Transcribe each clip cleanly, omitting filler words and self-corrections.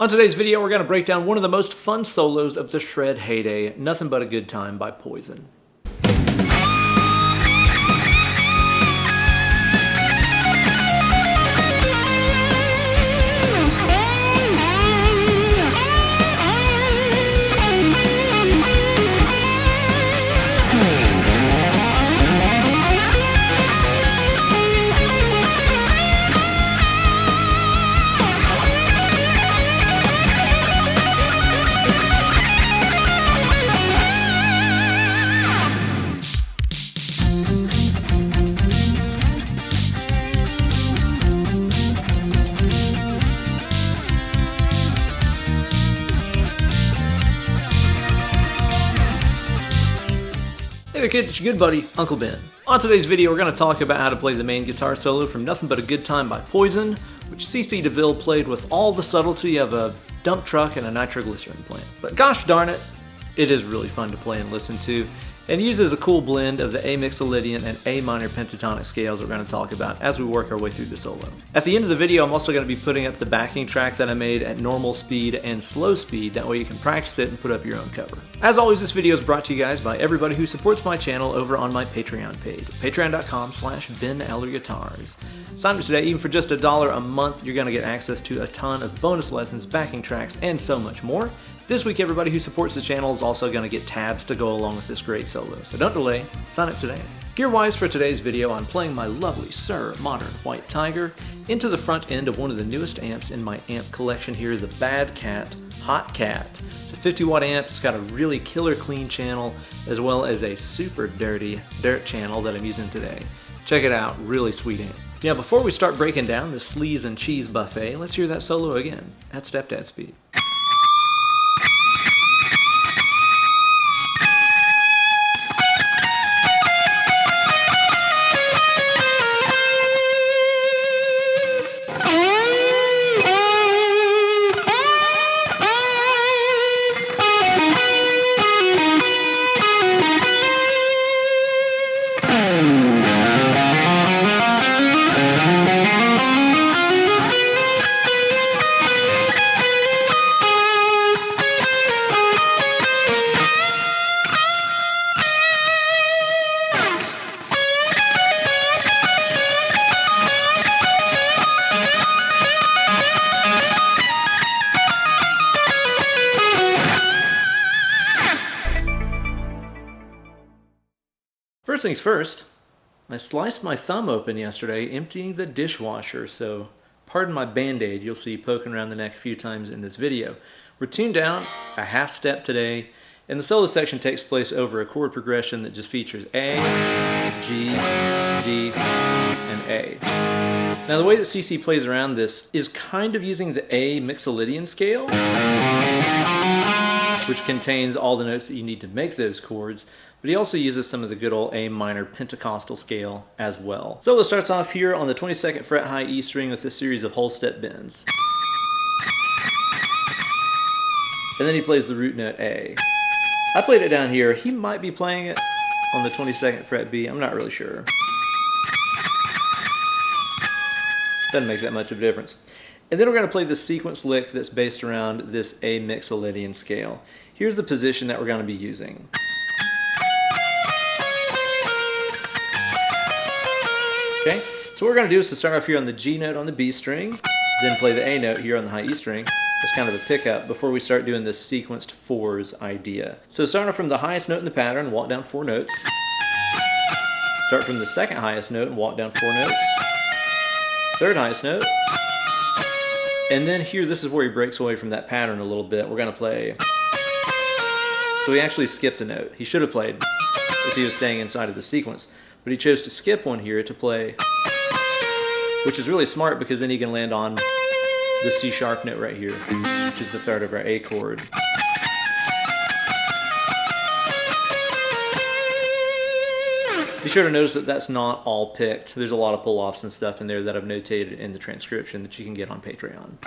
On today's video, we're going to break down one of the most fun solos of the shred heyday, Nothing But a Good Time by Poison. Hey there kids, it's your good buddy, Uncle Ben. On today's video, we're going to talk about how to play the main guitar solo from Nothing But a Good Time by Poison, which CC Deville played with all the subtlety of a dump truck and a nitroglycerin plant. But gosh darn it, it is really fun to play and listen to, and uses a cool blend of the A mixolydian and A minor pentatonic scales we're going to talk about as we work our way through the solo. At the end of the video, I'm also going to be putting up the backing track that I made at normal speed and slow speed, that way you can practice it and put up your own cover. As always, this video is brought to you guys by everybody who supports my channel over on my Patreon page, patreon.com/BenEllerGuitars. Sign up today, even for just $1 a month, you're going to get access to a ton of bonus lessons, backing tracks, and so much more. This week, everybody who supports the channel is also going to get tabs to go along with this great solo, so don't delay, sign up today. Gear-wise for today's video, I'm playing my lovely Suhr Modern White Tiger into the front end of one of the newest amps in my amp collection here, the Bad Cat Hot Cat. It's a 50-watt amp, it's got a really killer clean channel, as well as a super dirty dirt channel that I'm using today. Check it out, really sweet amp. Now before we start breaking down the SLEAZE and Cheese buffet, let's hear that solo again at stepdad speed. First things first, I sliced my thumb open yesterday emptying the dishwasher, so pardon my band-aid you'll see poking around the neck a few times in this video. We're tuned down a half step today, and the solo section takes place over a chord progression that just features A, G, D, and A. Now the way that CC plays around this is kind of using the A mixolydian scale, which contains all the notes that you need to make those chords, but he also uses some of the good old A minor Pentecostal scale as well. Solo starts off here on the 22nd fret high E string with a series of whole step bends. And then he plays the root note A. I played it down here. He might be playing it on the 22nd fret B. I'm not really sure. Doesn't make that much of a difference. And then we're going to play the sequence lick that's based around this A mixolydian scale. Here's the position that we're going to be using. Okay, so what we're going to do is to start off here on the G note on the B string, then play the A note here on the high E string. That's kind of a pickup before we start doing this sequenced fours idea. So starting off from the highest note in the pattern, walk down 4 notes. Start from the second highest note and walk down 4 notes. Third highest note. And then here, this is where he breaks away from that pattern a little bit. We're going to play. So he actually skipped a note. He should have played if he was staying inside of the sequence. But he chose to skip one here to play, which is really smart because then he can land on the C sharp note right here, which is the third of our A chord. Be sure to notice that that's not all picked. There's a lot of pull-offs and stuff in there that I've notated in the transcription that you can get on Patreon.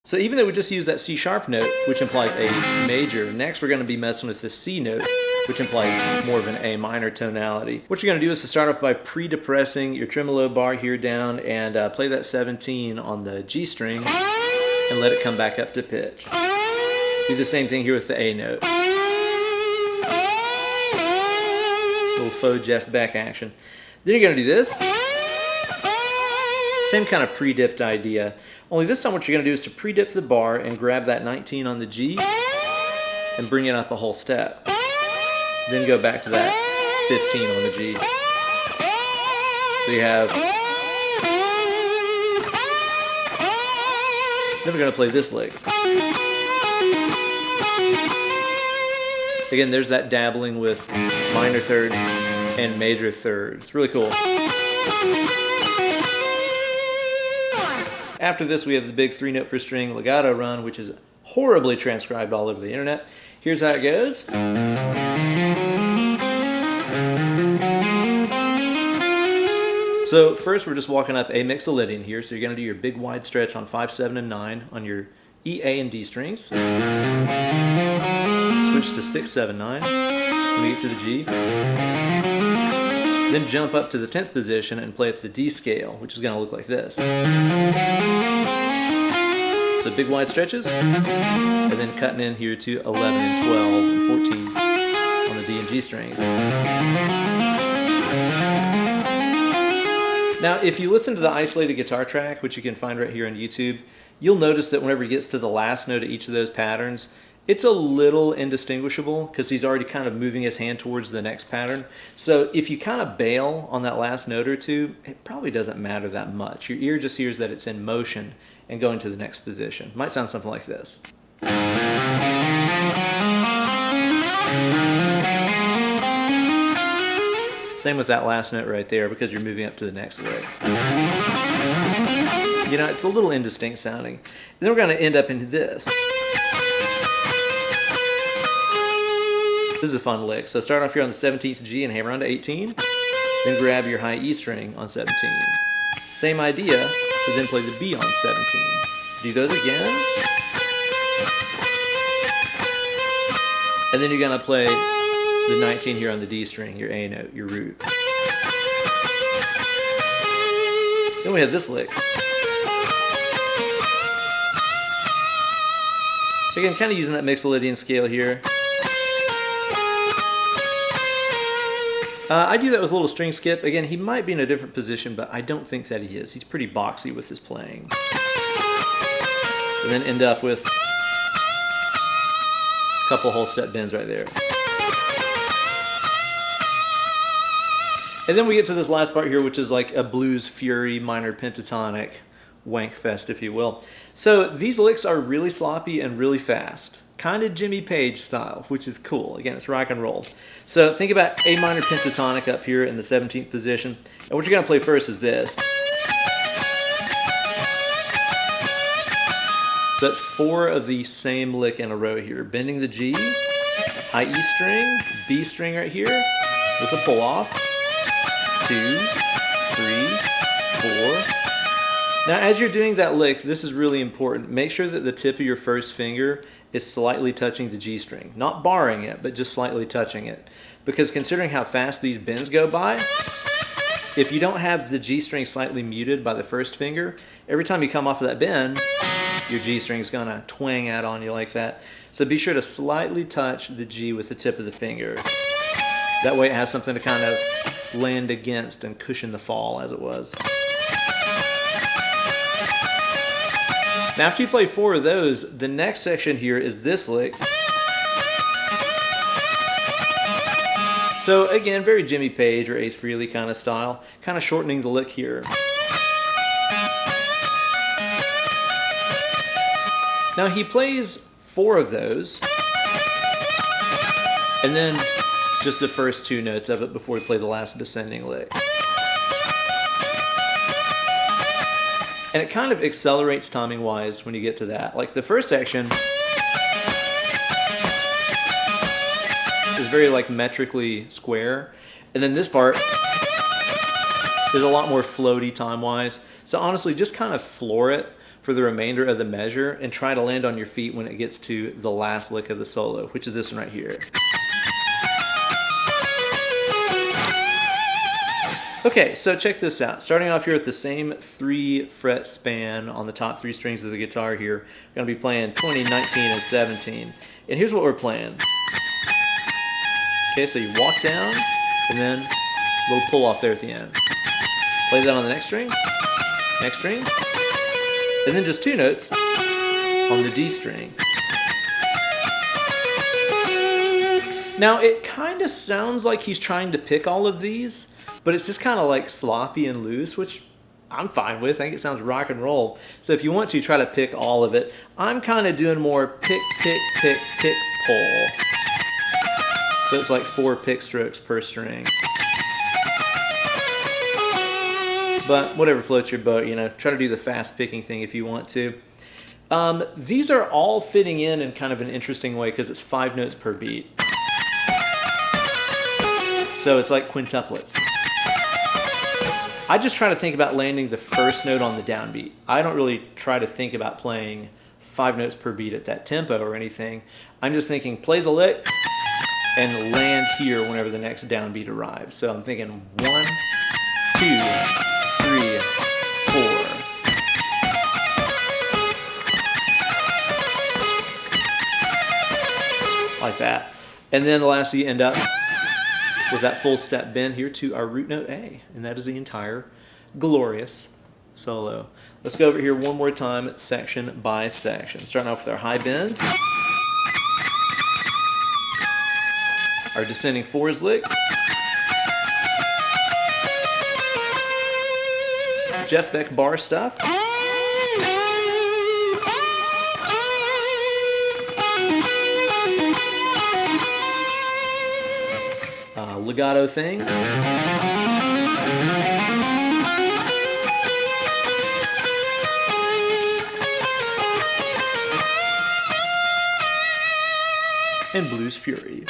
So even though we just used that C sharp note, which implies a major, next we're going to be messing with the C note, which implies more of an A minor tonality. What you're going to do is to start off by pre-depressing your tremolo bar here down and play that 17 on the G string and let it come back up to pitch. Do the same thing here with the A note. Little faux Jeff Beck action. Then you're going to do this. Same kind of pre-dipped idea. Only this time what you're going to do is to pre-dip the bar and grab that 19 on the G and bring it up a whole step. Then go back to that 15 on the G. So you have... Then we're going to play this lick. Again, there's that dabbling with minor third and major third. It's really cool. After this, we have the big 3-note per string legato run, which is horribly transcribed all over the internet. Here's how it goes. So first, we're just walking up a mixolydian here. So you're going to do your big wide stretch on 5, 7, and 9 on your E, A, and D strings. Switch to 6, 7, 9 when we get to the G. Then jump up to the 10th position and play up the D scale, which is going to look like this. So big wide stretches, and then cutting in here to 11 and 12 and 14 on the D and G strings. Now, if you listen to the isolated guitar track, which you can find right here on YouTube, you'll notice that whenever he gets to the last note of each of those patterns, it's a little indistinguishable because he's already kind of moving his hand towards the next pattern. So if you kind of bail on that last note or two, it probably doesn't matter that much. Your ear just hears that it's in motion and going to the next position. Might sound something like this. Same with that last note right there because you're moving up to the next lick. You know, it's a little indistinct sounding. And then we're going to end up into this. This is a fun lick. So start off here on the 17th G and hammer on to 18. Then grab your high E string on 17. Same idea, but then play the B on 17. Do those again. And then you're going to play the 19 here on the D string, your A note, your root. Then we have this lick. Again, kind of using that mixolydian scale here. I do that with a little string skip. Again, he might be in a different position, but I don't think that he is. He's pretty boxy with his playing. And then end up with a couple whole step bends right there. And then we get to this last part here, which is like a blues fury minor pentatonic wank fest, if you will. So these licks are really sloppy and really fast. Kind of Jimmy Page style, which is cool. Again, it's rock and roll. So think about A minor pentatonic up here in the 17th position. And what you're going to play first is this. So that's 4 of the same lick in a row here. Bending the G, high E string, B string right here with a pull off. 2, 3, 4. Now as you're doing that lick, this is really important. Make sure that the tip of your first finger is slightly touching the G string. Not barring it, but just slightly touching it. Because considering how fast these bends go by, if you don't have the G string slightly muted by the first finger, every time you come off of that bend, your G string is gonna twang out on you like that. So be sure to slightly touch the G with the tip of the finger. That way it has something to kind of land against and cushion the fall, as it was. Now after you play 4 of those, the next section here is this lick. So again, very Jimmy Page or Ace Frehley kind of style, kind of shortening the lick here. Now he plays 4 of those, and then just the first 2 notes of it before we play the last descending lick. And it kind of accelerates timing-wise when you get to that. Like the first section is very like metrically square, and then this part is a lot more floaty time-wise. So honestly, just kind of floor it for the remainder of the measure and try to land on your feet when it gets to the last lick of the solo, which is this one right here. Okay, so check this out. Starting off here with the same 3 fret span on the top 3 strings of the guitar here. We're going to be playing 20, 19, and 17. And here's what we're playing. Okay, so you walk down, and then a little pull off there at the end. Play that on the next string, and then just 2 notes on the D string. Now, it kind of sounds like he's trying to pick all of these, but it's just kind of like sloppy and loose, which I'm fine with. I think it sounds rock and roll. So if you want to try to pick all of it, I'm kind of doing more pick, pick, pick, pick, pull. So it's like 4 pick strokes per string. But whatever floats your boat, you know, try to do the fast picking thing if you want to. These are all fitting in kind of an interesting way because it's 5 notes per beat. So it's like quintuplets. I just try to think about landing the first note on the downbeat. I don't really try to think about playing 5 notes per beat at that tempo or anything. I'm just thinking play the lick and land here whenever the next downbeat arrives. So I'm thinking 1, 2, 3, 4. Like that. And then lastly you end up with that full step bend here to our root note A. And that is the entire glorious solo. Let's go over here one more time, section by section. Starting off with our high bends. Our descending 4s lick. Jeff Beck bar stuff. Legato thing. And Blues Fury.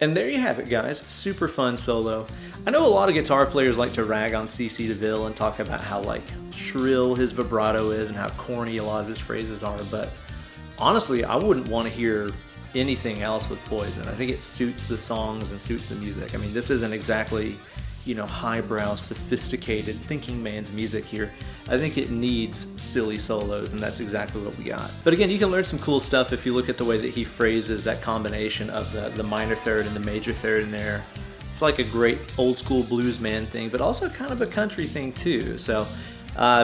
And there you have it, guys. Super fun solo. I know a lot of guitar players like to rag on CC Deville and talk about how like shrill his vibrato is and how corny a lot of his phrases are, but honestly, I wouldn't want to hear anything else with Poison. I think it suits the songs and suits the music. I mean, this isn't exactly, you know, highbrow, sophisticated thinking man's music here. I think it needs silly solos, and that's exactly what we got. But again, you can learn some cool stuff if you look at the way that he phrases that combination of the minor third and the major third in there. It's like a great old school blues man thing, but also kind of a country thing too. So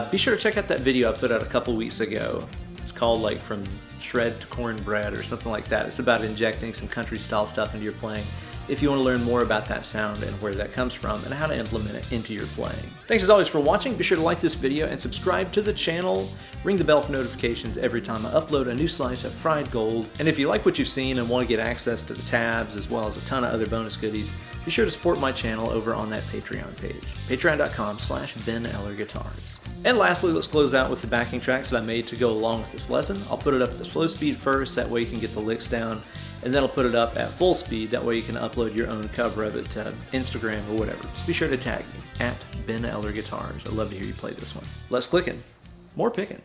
be sure to check out that video I put out a couple weeks ago. It's called like From Shred to Cornbread or something like that. It's about injecting some country style stuff into your playing, if you want to learn more about that sound and where that comes from and how to implement it into your playing. Thanks as always for watching. Be sure to like this video and subscribe to the channel. Ring the bell for notifications every time I upload a new slice of fried gold. And if you like what you've seen and want to get access to the tabs as well as a ton of other bonus goodies, be sure to support my channel over on that Patreon page, patreon.com/BenEllerGuitars. And lastly, let's close out with the backing tracks that I made to go along with this lesson. I'll put it up at the slow speed first, that way you can get the licks down, and then I'll put it up at full speed, that way you can upload your own cover of it to Instagram or whatever. Just be sure to tag me, @BenEllerGuitars. I'd love to hear you play this one. Less clicking, more picking.